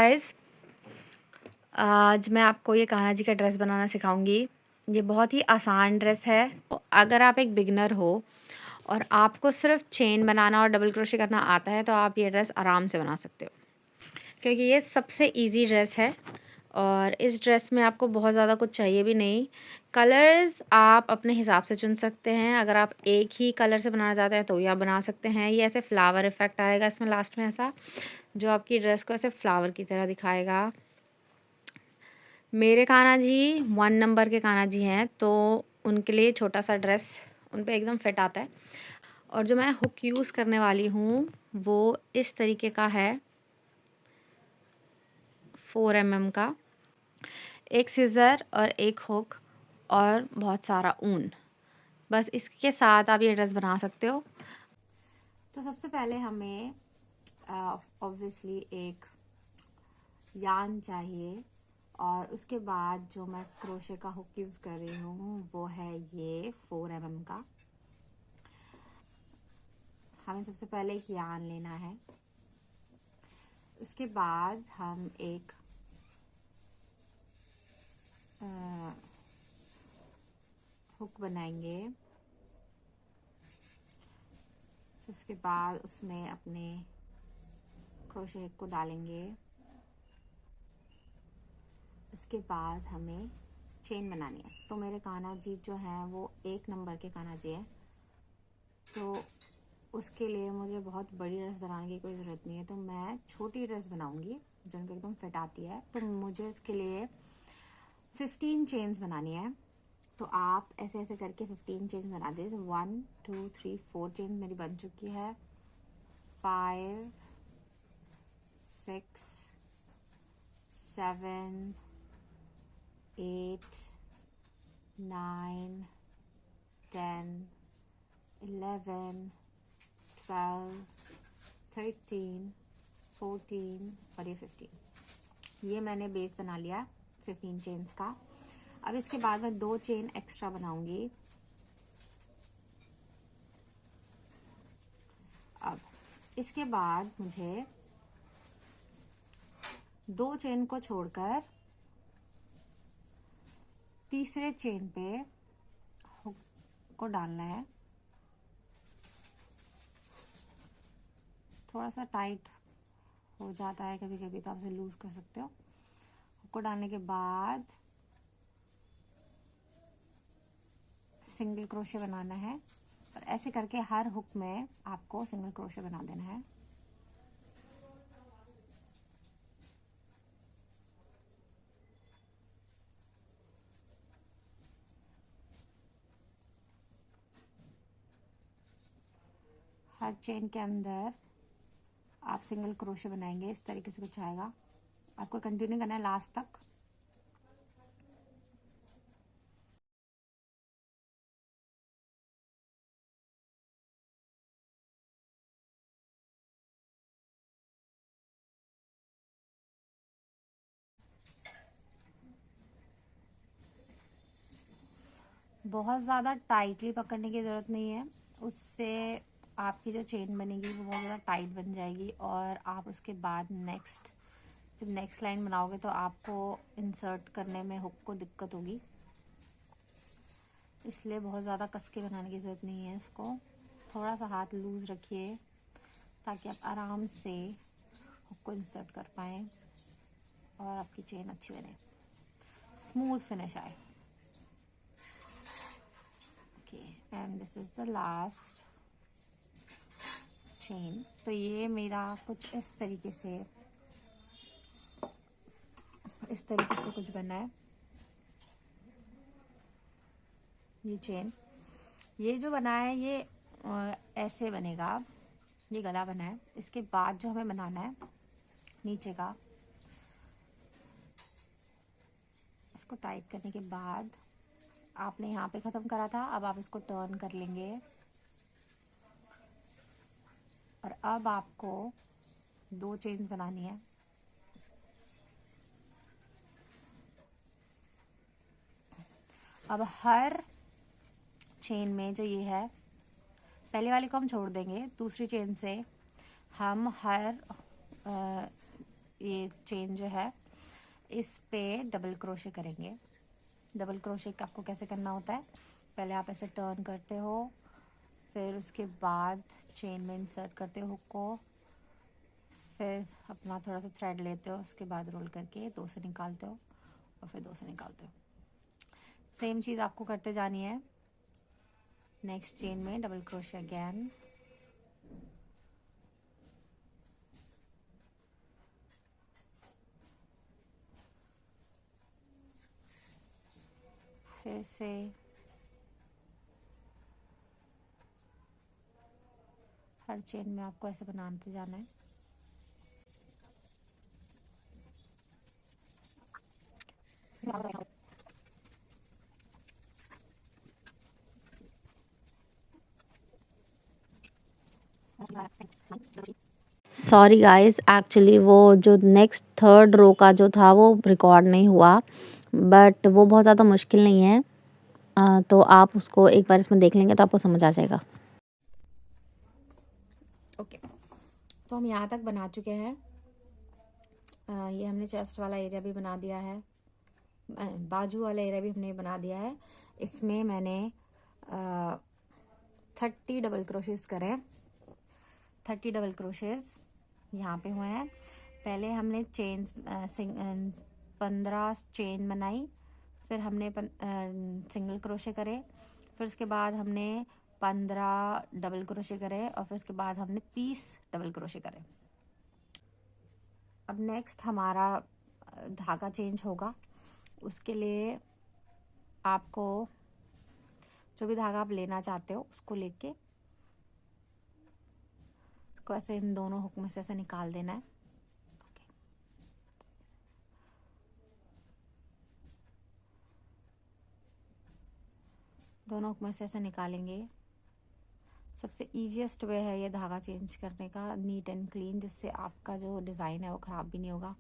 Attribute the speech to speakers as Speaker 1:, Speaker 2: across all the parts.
Speaker 1: Guys, आज मैं आपको ये कान्हा जी का ड्रेस बनाना सिखाऊंगी। ये बहुत ही आसान ड्रेस है। तो अगर आप एक बिगनर हो और आपको सिर्फ चेन बनाना और डबल क्रोशे करना आता है तो आप ये ड्रेस आराम से बना सकते हो, क्योंकि ये सबसे इजी ड्रेस है। और इस ड्रेस में आपको बहुत ज़्यादा कुछ चाहिए भी नहीं। कलर्स आप अपने हिसाब से चुन सकते हैं। अगर आप एक ही कलर से बनाना चाहते हैं तो ये आप बना सकते हैं। ये ऐसे फ्लावर इफ़ेक्ट आएगा इसमें लास्ट में, ऐसा जो आपकी ड्रेस को ऐसे फ्लावर की तरह दिखाएगा। मेरे कान्हा जी 1 नंबर के कान्हा जी हैं, तो उनके लिए छोटा सा ड्रेस उन पे एकदम फिट आता है। और जो मैं हुक यूज़ करने वाली हूँ वो इस तरीके का है, 4 mm का, एक सीज़र और एक हुक और बहुत सारा ऊन। बस इसके साथ आप ये ड्रेस बना सकते हो।
Speaker 2: तो सबसे पहले हमें ऑब्वियसली एक यार्न चाहिए, और उसके बाद जो मैं क्रोशे का हुक यूज़ कर रही हूँ वो है ये 4 mm का। हमें सबसे पहले एक यार्न लेना है। उसके बाद हम एक हुक बनाएंगे। उसके बाद उसमें अपने क्रोशे को डालेंगे। उसके बाद हमें चेन बनानी है। तो मेरे कान्हा जी जो हैं वो 1 नंबर के कान्हा जी हैं, तो उसके लिए मुझे बहुत बड़ी ड्रेस बनाने की कोई ज़रूरत नहीं है। तो मैं छोटी ड्रेस बनाऊंगी जो उनको एकदम फिट आती है। तो मुझे इसके लिए 15 चेन्स बनानी है। तो आप ऐसे ऐसे करके 15 चेन्स बना दे। 1 2 3 4 चेन्स मेरी बन चुकी है। 5 6 7 8 9 10 11 12 13 14 और ये 15। ये मैंने बेस बना लिया 15 चेन्स का। अब इसके बाद मैं 2 चेन एक्स्ट्रा बनाऊंगी। अब इसके बाद मुझे 2 चेन को छोड़कर तीसरे चेन पे हुक को डालना है। थोड़ा सा टाइट हो जाता है कभी कभी, तो आप इसे लूज कर सकते हो। हुक को डालने के बाद सिंगल क्रोशे बनाना है, और ऐसे करके हर हुक में आपको सिंगल क्रोशे बना देना है। हर चेन के अंदर आप सिंगल क्रोशे बनाएंगे। इस तरीके से कुछ आएगा। आपको कंटिन्यू करना है लास्ट तक। बहुत ज़्यादा टाइटली पकड़ने की ज़रूरत नहीं है, उससे आपकी जो चेन बनेगी वो बहुत ज़्यादा टाइट बन जाएगी, और आप उसके बाद जब नेक्स्ट लाइन बनाओगे तो आपको इंसर्ट करने में हुक को दिक्कत होगी। इसलिए बहुत ज़्यादा कस के बनाने की ज़रूरत नहीं है इसको। थोड़ा सा हाथ लूज रखिए ताकि आप आराम से हुक को इंसर्ट कर पाएँ और आपकी चेन अच्छी बने, स्मूथ फिनिश आए। Okay, and this is the last chain. तो ये मेरा कुछ इस तरीके से कुछ बना है। ये चेन, ये जो बना है ये ऐसे बनेगा। ये गला बना है। इसके बाद जो हमें बनाना है नीचे का, इसको टाइट करने के बाद आपने यहाँ पे ख़त्म करा था, अब आप इसको टर्न कर लेंगे, और अब आपको 2 चेन बनानी है। अब हर चेन में जो ये है, पहले वाले को हम छोड़ देंगे। दूसरी चेन से हम हर ये चेन जो है इस पे डबल क्रोशे करेंगे। डबल क्रोशे आपको कैसे करना होता है, पहले आप ऐसे टर्न करते हो, फिर उसके बाद चेन में इंसर्ट करते हो हुक को, फिर अपना थोड़ा सा थ्रेड लेते हो, उसके बाद रोल करके 2 से निकालते हो और फिर 2 से निकालते हो। सेम चीज़ आपको करते जानी है। नेक्स्ट चेन में डबल क्रोशे अगेन, फिर से हर चेन में आपको ऐसे बनाते जाना है।
Speaker 1: सॉरी गाइस, एक्चुअली वो जो नेक्स्ट थर्ड रो का जो था वो रिकॉर्ड नहीं हुआ, बट वो बहुत ज़्यादा मुश्किल नहीं है। तो आप उसको एक बार इसमें देख लेंगे तो आपको समझ आ जाएगा।
Speaker 2: ओके, तो हम यहाँ तक बना चुके हैं। ये हमने चेस्ट वाला एरिया भी बना दिया है, बाजू वाला एरिया भी हमने बना दिया है। इसमें मैंने 30 डबल क्रोशेस करें। 30 डबल क्रोशेस यहाँ पे हुए हैं। पहले हमने चेन 15 चेन बनाई, फिर हमने सिंगल क्रोशे करे, फिर उसके बाद हमने 15 डबल क्रोशे करे और फिर उसके बाद हमने 30 डबल क्रोशे करे। अब नेक्स्ट हमारा धागा चेंज होगा। उसके लिए आपको जो भी धागा आप लेना चाहते हो उसको लेके उसको ऐसे इन दोनों हुक में से ऐसे निकाल देना है। दोनों हुक में से ऐसे निकालेंगे। सबसे ईजीएस्ट वे है ये धागा चेंज करने का, नीट एंड क्लीन, जिससे आपका जो डिज़ाइन है वो ख़राब भी नहीं होगा।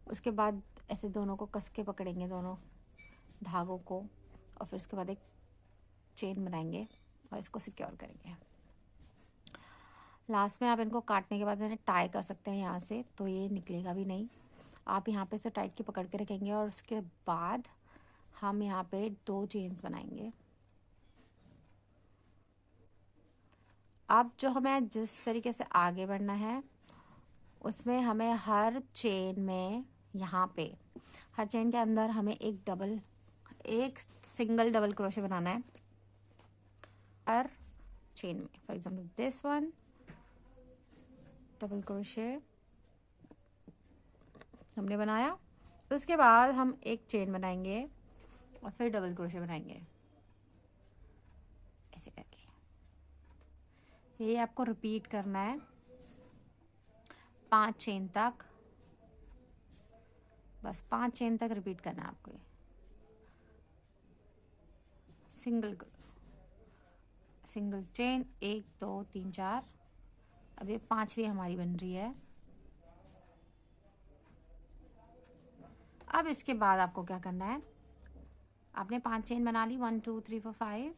Speaker 2: उसके बाद ऐसे दोनों को कस के पकड़ेंगे, दोनों धागों को, और फिर उसके बाद एक चेन बनाएंगे और इसको सिक्योर करेंगे। लास्ट में आप इनको काटने के बाद इन्हें टाई कर सकते हैं यहाँ से, तो ये निकलेगा भी नहीं। आप यहाँ पे से टाइट के पकड़ के रखेंगे और उसके बाद हम यहाँ पे 2 चेन्स बनाएंगे। अब जो हमें जिस तरीके से आगे बढ़ना है उसमें हमें हर चेन में, यहाँ पे हर चेन के अंदर हमें एक सिंगल डबल क्रोशे बनाना है हर चेन में। For example this one double crochet हमने बनाया, उसके बाद हम एक चेन बनाएंगे और फिर डबल क्रोशे बनाएंगे ऐसे करके। ये आपको रिपीट करना है 5 चेन तक, बस 5 चेन तक रिपीट करना है आपको। सिंगल चेन 1 2 3 4, अब ये 5वीं हमारी बन रही है। अब इसके बाद आपको क्या करना है, आपने 5 चेन बना ली, 1 2 3 4 5।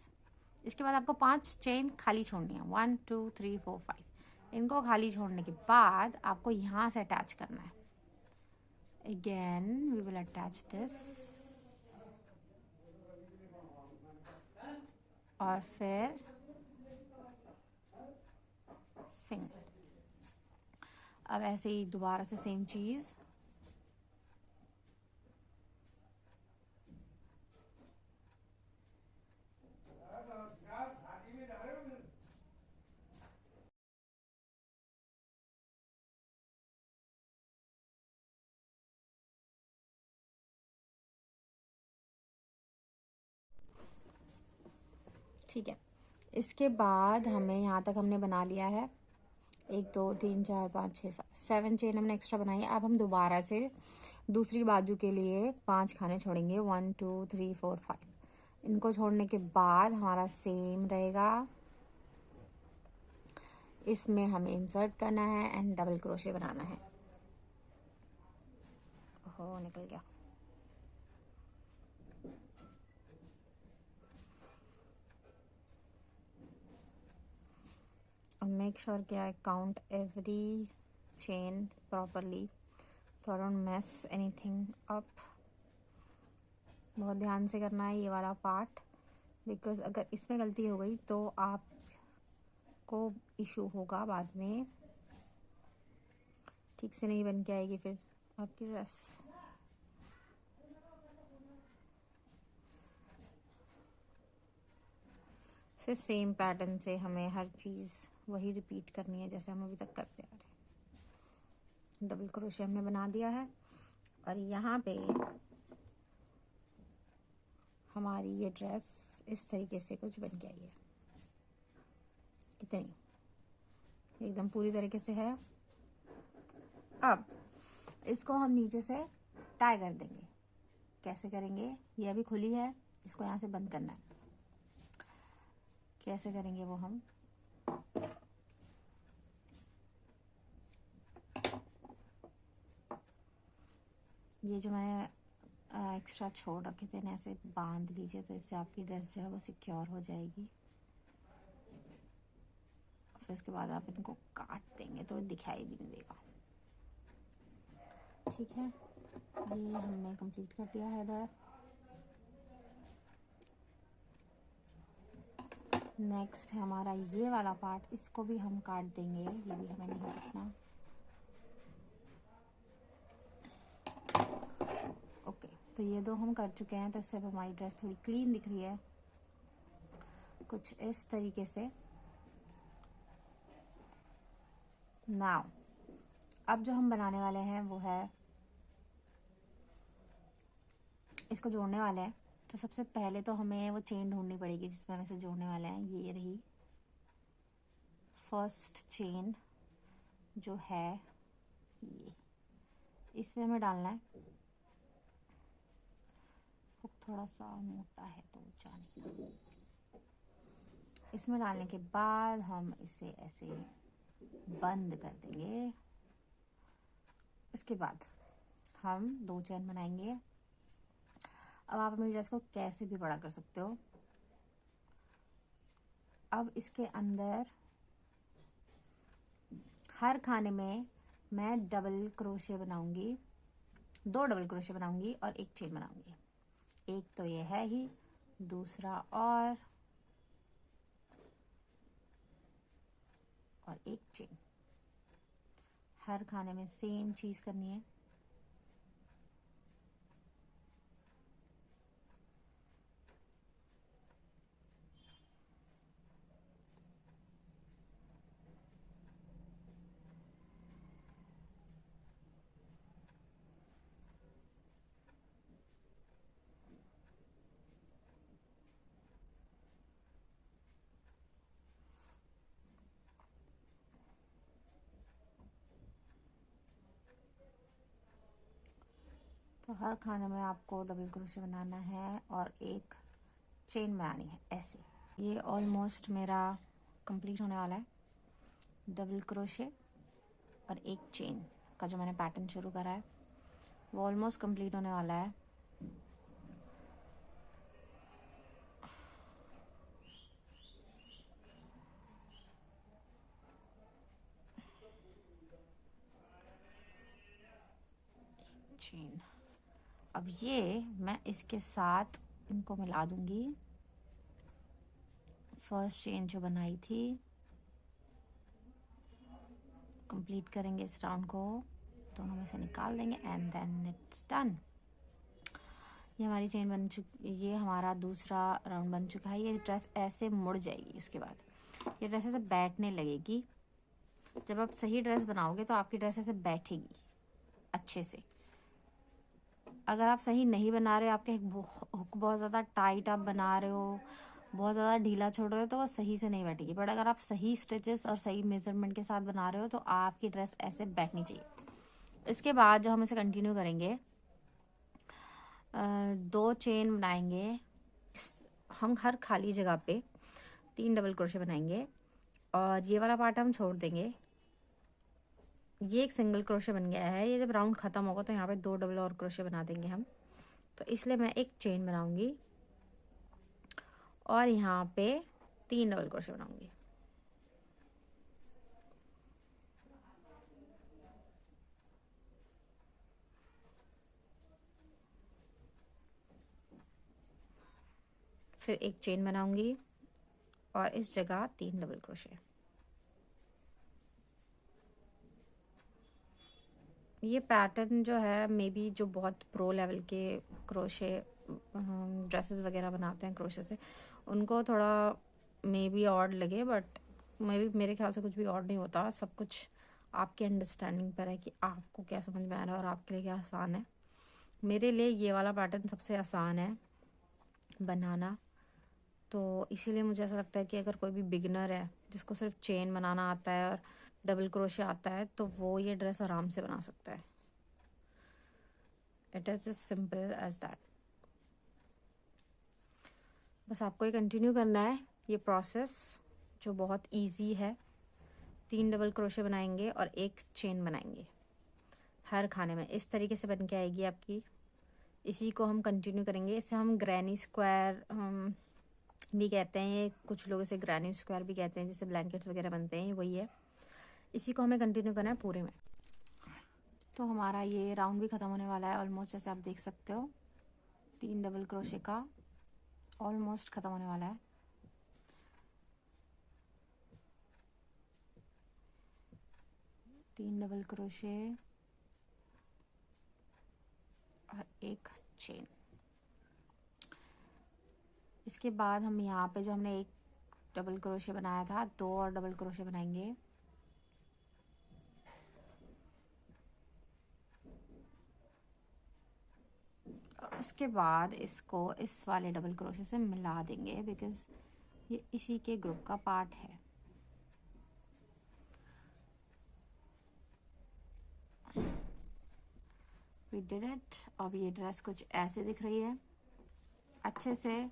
Speaker 2: इसके बाद आपको 5 चेन खाली छोड़नी है, 1 2 3 4 5। इनको खाली छोड़ने के बाद आपको यहाँ से अटैच करना है। Again we will attach this, और फिर सिंगल। अब ऐसे ही दोबारा से सेम चीज़, ठीक है। इसके बाद हमें यहाँ तक हमने बना लिया है, 1 2 3 4 5 6 7 चेन हमने एक्स्ट्रा बनाई है। अब हम दोबारा से दूसरी बाजू के लिए 5 खाने छोड़ेंगे, 1 2 3 4 5। इनको छोड़ने के बाद हमारा सेम रहेगा, इसमें हमें इंसर्ट करना है एंड डबल क्रोशे बनाना है। हो निकल गया। and make sure कि I count every chain properly तो डोंट मेस एनीथिंग अप। बहुत ध्यान से करना है ये वाला पार्ट, बिकॉज अगर इसमें गलती हो गई तो आपको इशू होगा बाद में, ठीक से नहीं बन के आएगी फिर आपकी ड्रेस। फिर सेम पैटर्न से हमें हर चीज़ वही रिपीट करनी है जैसे हम अभी तक करते आ रहे हैं। डबल क्रोशे हमने बना दिया है और यहाँ पे हमारी ये ड्रेस इस तरीके से कुछ बन के आई है। इतनी एकदम पूरी तरीके से है। अब इसको हम नीचे से टाई कर देंगे। कैसे करेंगे? ये अभी खुली है, इसको यहाँ से बंद करना है। कैसे करेंगे वो हम ये जो मैंने एक्स्ट्रा छोड़ रखे थे ना, ऐसे बांध लीजिए तो इससे आपकी ड्रेस जो है वो सिक्योर हो जाएगी। फिर उसके बाद आप इनको काट देंगे तो दिखाई भी नहीं देगा। ठीक है, ये हमने कंप्लीट कर दिया है इधर। नेक्स्ट है हमारा ये वाला पार्ट, इसको भी हम काट देंगे, ये भी हमें नहीं रखना। ओके, तो ये दो हम कर चुके हैं, तो इससे अब हमारी ड्रेस थोड़ी क्लीन दिख रही है कुछ इस तरीके से। नाउ अब जो हम बनाने वाले हैं वो है, इसको जोड़ने वाले हैं। तो सबसे पहले तो हमें वो चेन ढूंढनी पड़ेगी जिसमें हम इसे जोड़ने वाले हैं। ये रही फर्स्ट चेन जो है, ये इसमें हमें डालना है। हुक थोड़ा सा मोटा है तो ऊंचा नहीं। इसमें डालने के बाद हम इसे ऐसे बंद कर देंगे। उसके बाद हम 2 चेन बनाएंगे। अब आप अपनी ड्रेस को कैसे भी बड़ा कर सकते हो। अब इसके अंदर हर खाने में मैं डबल क्रोशे बनाऊंगी, 2 डबल क्रोशे बनाऊंगी और 1 चेन बनाऊंगी। एक तो ये है ही, दूसरा और 1 चेन। हर खाने में सेम चीज करनी है। तो हर खाने में आपको डबल क्रोशे बनाना है और 1 चेन बनानी है ऐसे। ये ऑलमोस्ट मेरा कंप्लीट होने वाला है। डबल क्रोशे और 1 चेन का जो मैंने पैटर्न शुरू करा है वो ऑलमोस्ट कंप्लीट होने वाला है। चेन, अब ये मैं इसके साथ इनको मिला दूंगी। फर्स्ट चेन जो बनाई थी कंप्लीट करेंगे इस राउंड को, दोनों में से निकाल देंगे एंड देन इट्स डन। ये हमारी चेन बन चुकी, ये हमारा दूसरा राउंड बन चुका है। ये ड्रेस ऐसे मुड़ जाएगी। उसके बाद ये ड्रेस ऐसे बैठने लगेगी। जब आप सही ड्रेस बनाओगे तो आपकी ड्रेस ऐसे बैठेगी अच्छे से। अगर आप सही नहीं बना रहे हो, आपके हुक बहुत ज़्यादा टाइट आप बना रहे हो, बहुत ज़्यादा ढीला छोड़ रहे हो, तो वो सही से नहीं बैठेगी। बट अगर आप सही स्टिचेस और सही मेजरमेंट के साथ बना रहे हो तो आपकी ड्रेस ऐसे बैठनी चाहिए। इसके बाद जो हम इसे कंटिन्यू करेंगे, 2 चेन बनाएंगे हम हर खाली जगह पे, 3 डबल क्रोशे बनाएंगे और ये वाला पार्ट हम छोड़ देंगे। ये एक सिंगल क्रोशे बन गया है। ये जब राउंड ख़त्म होगा तो यहाँ पे 2 डबल और क्रोशे बना देंगे हम। तो इसलिए मैं 1 चेन बनाऊंगी और यहाँ पे 3 डबल क्रोशे बनाऊंगी। फिर एक चेन बनाऊंगी और इस जगह 3 डबल क्रोशे। ये पैटर्न जो है मे बी जो बहुत प्रो लेवल के क्रोशे ड्रेसेस वगैरह बनाते हैं क्रोशे से, उनको थोड़ा मे बी ऑड लगे, बट मे बी मेरे ख्याल से कुछ भी ऑड नहीं होता। सब कुछ आपके अंडरस्टैंडिंग पर है कि आपको क्या समझ में आ रहा है और आपके लिए क्या आसान है। मेरे लिए ये वाला पैटर्न सबसे आसान है बनाना, तो इसीलिए मुझे ऐसा लगता है कि अगर कोई भी बिगिनर है जिसको सिर्फ चेन बनाना आता है और डबल क्रोशे आता है, तो वो ये ड्रेस आराम से बना सकता है। It is just simple as that. बस आपको ये कंटिन्यू करना है ये प्रोसेस जो बहुत इजी है। 3 डबल क्रोशे बनाएंगे और एक चेन बनाएंगे हर खाने में। इस तरीके से बन के आएगी आपकी। इसी को हम कंटिन्यू करेंगे। इसे हम ग्रैनी स्क्वायर भी कहते हैं, ये कुछ लोग इसे ग्रैनी स्क्वायर भी कहते हैं, जिससे ब्लैंकेट्स वगैरह बनते हैं, वही है। इसी को हमें कंटिन्यू करना है पूरे में। तो हमारा ये राउंड भी ख़त्म होने वाला है ऑलमोस्ट। जैसे आप देख सकते हो 3 डबल क्रोशे का ऑलमोस्ट ख़त्म होने वाला है। तीन डबल क्रोशे और एक चेन। इसके बाद हम यहाँ पे जो हमने एक डबल क्रोशे बनाया था, 2 और डबल क्रोशे बनाएंगे। और उसके बाद इसको इस वाले डबल क्रोशे से मिला देंगे, बिकॉज ये इसी के ग्रुप का पार्ट है। We did it. अब ये ड्रेस कुछ ऐसे दिख रही है, अच्छे से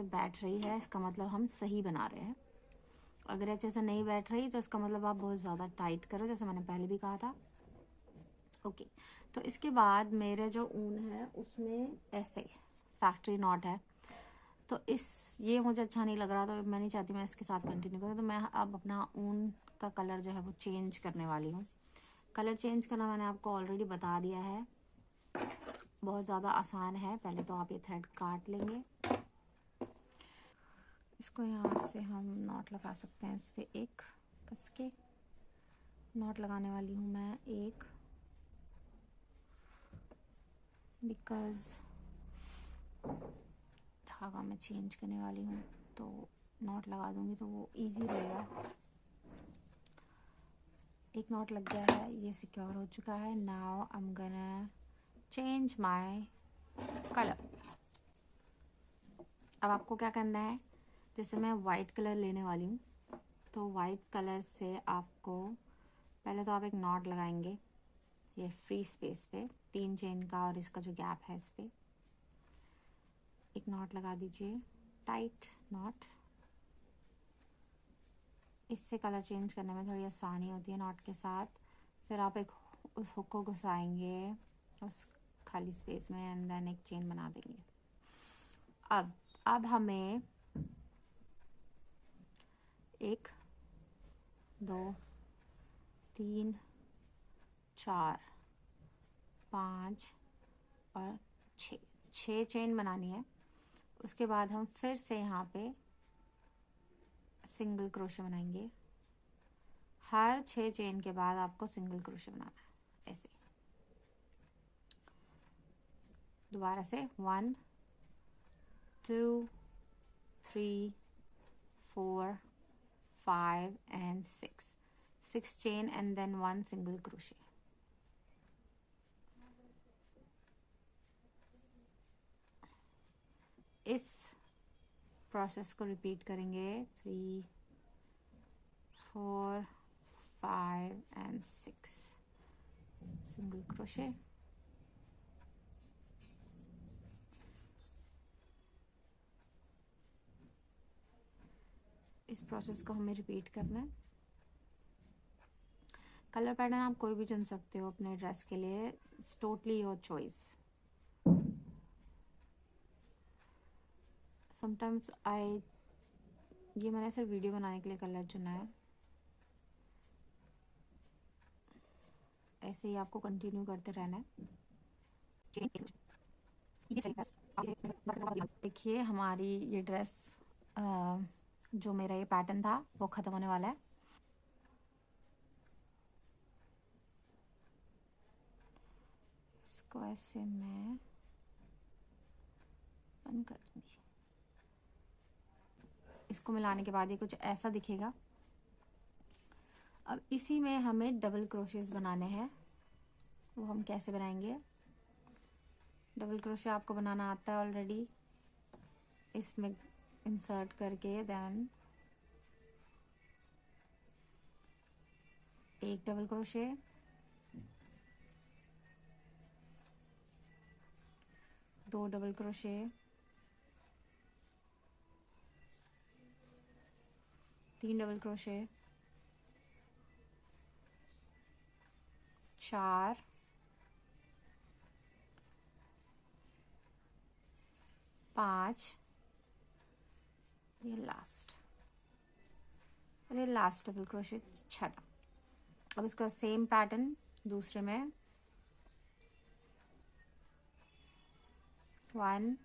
Speaker 2: बैठ रही है। इसका मतलब हम सही बना रहे हैं। अगर अच्छे से नहीं बैठ रही तो इसका मतलब आप बहुत ज़्यादा टाइट करो, जैसे मैंने पहले भी कहा था। ओके, तो इसके बाद मेरे जो ऊन है उसमें ऐसे फैक्ट्री नॉट है, तो ये मुझे अच्छा नहीं लग रहा, तो मैं नहीं चाहती मैं इसके साथ कंटिन्यू करूँ। तो मैं अब अपना ऊन का कलर जो है वो चेंज करने वाली हूँ। कलर चेंज करना मैंने आपको ऑलरेडी बता दिया है, बहुत ज़्यादा आसान है। पहले तो आप ये थ्रेड काट लेंगे, इसको यहाँ से हम नॉट लगा सकते हैं। इस पर एक कस के नॉट लगाने वाली हूँ मैं एक, बिकॉज धागा मैं चेंज करने वाली हूँ, तो नॉट लगा दूँगी तो वो इजी रहेगा। एक नॉट लग गया है, ये सिक्योर हो चुका है। Now I am gonna change my colour. अब आपको क्या करना है, जैसे मैं वाइट कलर लेने वाली हूँ, तो वाइट कलर से आपको पहले तो आप एक नॉट लगाएंगे ये फ्री स्पेस पे, 3 चेन का, और इसका जो गैप है इस पे एक नॉट लगा दीजिए, टाइट नॉट। इससे कलर चेंज करने में थोड़ी आसानी होती है नॉट के साथ। फिर आप एक उस हुक को घुसाएंगे उस खाली स्पेस में, एंड देन एक चेन बना देंगे। अब हमें 1 2 3 4 5 और 6 चेन बनानी है। उसके बाद हम फिर से यहाँ पे सिंगल क्रोशे बनाएंगे। हर 6 चेन के बाद आपको सिंगल क्रोशे बनाना है, ऐसे। दोबारा से 1 2 3 4 5 and 6 chain and then 1 single crochet. इस प्रोसेस को रिपीट करेंगे 3 4 5 एंड 6 सिंगल क्रोशे। इस प्रोसेस को हमें रिपीट करना है। कलर पैटर्न आप कोई भी चुन सकते हो अपने ड्रेस के लिए, it's totally your choice. Sometimes ये मैंने सिर्फ वीडियो बनाने के लिए कलर चुना है। ऐसे ही आपको कंटिन्यू करते रहना है। देखिए हमारी ये ड्रेस, जो मेरा ये पैटर्न था वो ख़त्म होने वाला है। इसको ऐसे मैं बंद कर दूंगी। इसको मिलाने के बाद ये कुछ ऐसा दिखेगा। अब इसी में हमें डबल क्रोशेस बनाने हैं। वो हम कैसे बनाएंगे? डबल क्रोशे आपको बनाना आता है ऑलरेडी। इसमें इंसर्ट करके देन एक डबल क्रोशे, दो डबल क्रोशे, तीन डबल क्रोशे, चार, पाँच, ये लास्ट डबल क्रोशे, छठा। अब इसका सेम पैटर्न दूसरे में 1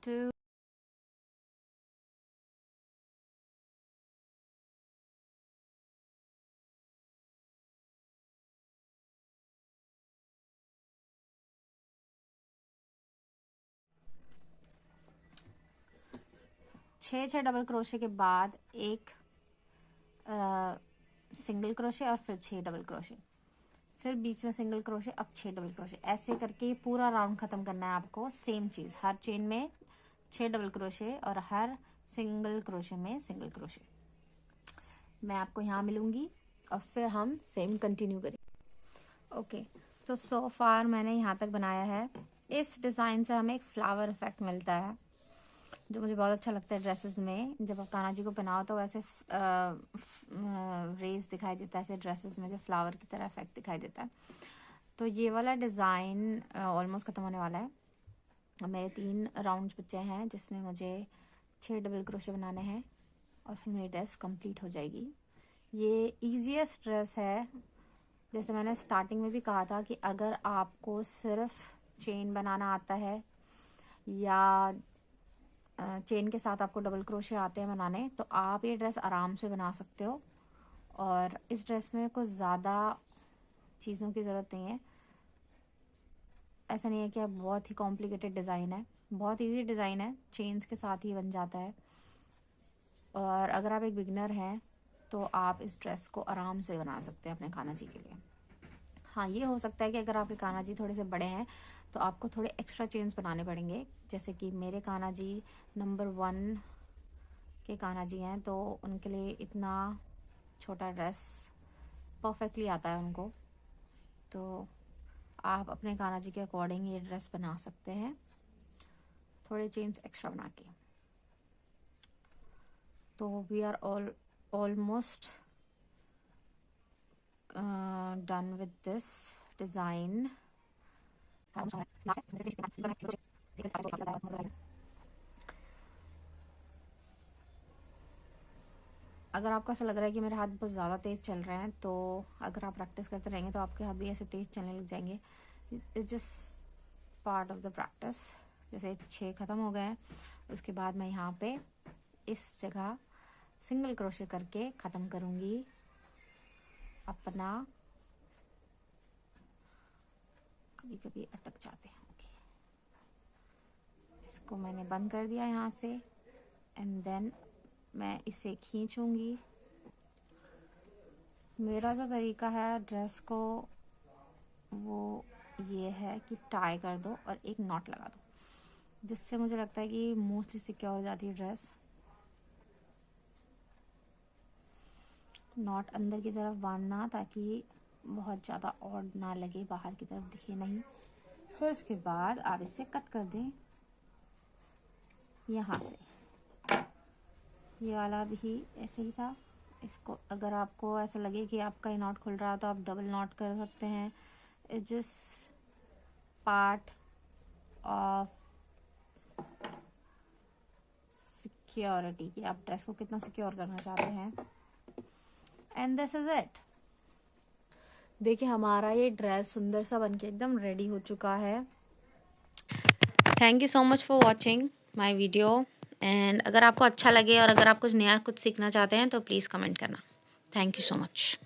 Speaker 2: 2 छः डबल क्रोशे के बाद एक सिंगल क्रोशे और फिर 6 डबल क्रोशे, फिर बीच में सिंगल क्रोशे, अब 6 डबल क्रोशे। ऐसे करके पूरा राउंड खत्म करना है आपको। सेम चीज, हर चेन में 6 डबल क्रोशे और हर सिंगल क्रोशे में सिंगल क्रोशे। मैं आपको यहाँ मिलूंगी और फिर हम सेम कंटिन्यू करेंगे। ओके, तो सो फार मैंने यहाँ तक बनाया है। इस डिज़ाइन से हमें एक फ्लावर इफेक्ट मिलता है जो मुझे बहुत अच्छा लगता है ड्रेसेस में। जब आप कान्हा जी को पहनाओ तो वैसे रेस दिखाई देता है, ऐसे ड्रेसेस में जो फ्लावर की तरह इफेक्ट दिखाई देता है। तो ये वाला डिज़ाइन ऑलमोस्ट ख़त्म होने वाला है। मेरे 3 राउंड्स बचे हैं जिसमें मुझे 6 डबल क्रोशे बनाने हैं और फिर मेरी ड्रेस कंप्लीट हो जाएगी। ये ईजीएस्ट ड्रेस है। जैसे मैंने स्टार्टिंग में भी कहा था कि अगर आपको सिर्फ चेन बनाना आता है या चेन के साथ आपको डबल क्रोशे आते हैं बनाने, तो आप ये ड्रेस आराम से बना सकते हो। और इस ड्रेस में कुछ ज़्यादा चीज़ों की ज़रूरत नहीं है। ऐसा नहीं है कि आप बहुत ही कॉम्प्लिकेटेड डिज़ाइन है, बहुत इजी डिज़ाइन है, चेन्स के साथ ही बन जाता है। और अगर आप एक बिगनर हैं तो आप इस ड्रेस को आराम से बना सकते हैं अपने कान्हा जी के लिए। हाँ, ये हो सकता है कि अगर आपके कान्हा जी थोड़े से बड़े हैं तो आपको थोड़े एक्स्ट्रा चेन्स बनाने पड़ेंगे। जैसे कि मेरे कान्हा जी नंबर 1 के कान्हा जी हैं, तो उनके लिए इतना छोटा ड्रेस परफेक्टली आता है उनको। तो आप अपने कान्हा जी के अकॉर्डिंग ये ड्रेस बना सकते हैं, थोड़े चेन्स एक्स्ट्रा बना के। तो we are almost done with this design. अगर आपको ऐसा लग रहा है कि मेरे हाथ बहुत ज़्यादा तेज़ चल रहे हैं, तो अगर आप प्रैक्टिस करते रहेंगे तो आपके हाथ भी ऐसे तेज़ चलने लग जाएंगे। It's just part of the practice. जैसे 6 ख़त्म हो गए हैं, उसके बाद मैं यहाँ पे इस जगह सिंगल क्रोशे करके ख़त्म करूँगी अपना। कभी कभी अटक जाते हैं। इसको मैंने बंद कर दिया यहाँ से एंड देन मैं इसे खींचूंगी। मेरा जो तरीका है ड्रेस को, वो ये है कि टाई कर दो और एक नॉट लगा दो, जिससे मुझे लगता है कि मोस्टली सिक्योर हो जाती है ड्रेस। नॉट अंदर की तरफ बांधना ताकि बहुत ज़्यादा ऑड ना लगे, बाहर की तरफ दिखे नहीं। फिर उसके बाद आप इसे कट कर दें यहाँ से। ये वाला भी ऐसे ही था। इसको अगर आपको ऐसा लगे कि आपका ये नॉट खुल रहा है तो आप डबल नॉट कर सकते हैं। It's just part of security कि आप ड्रेस को कितना सिक्योर करना चाहते हैं। And this is it.
Speaker 1: देखिए हमारा ये ड्रेस सुंदर सा बनके एकदम रेडी हो चुका है। Thank you so much for watching my video. And अगर आपको अच्छा लगे और अगर आप कुछ नया कुछ सीखना चाहते हैं तो प्लीज़ कमेंट करना। Thank you so much.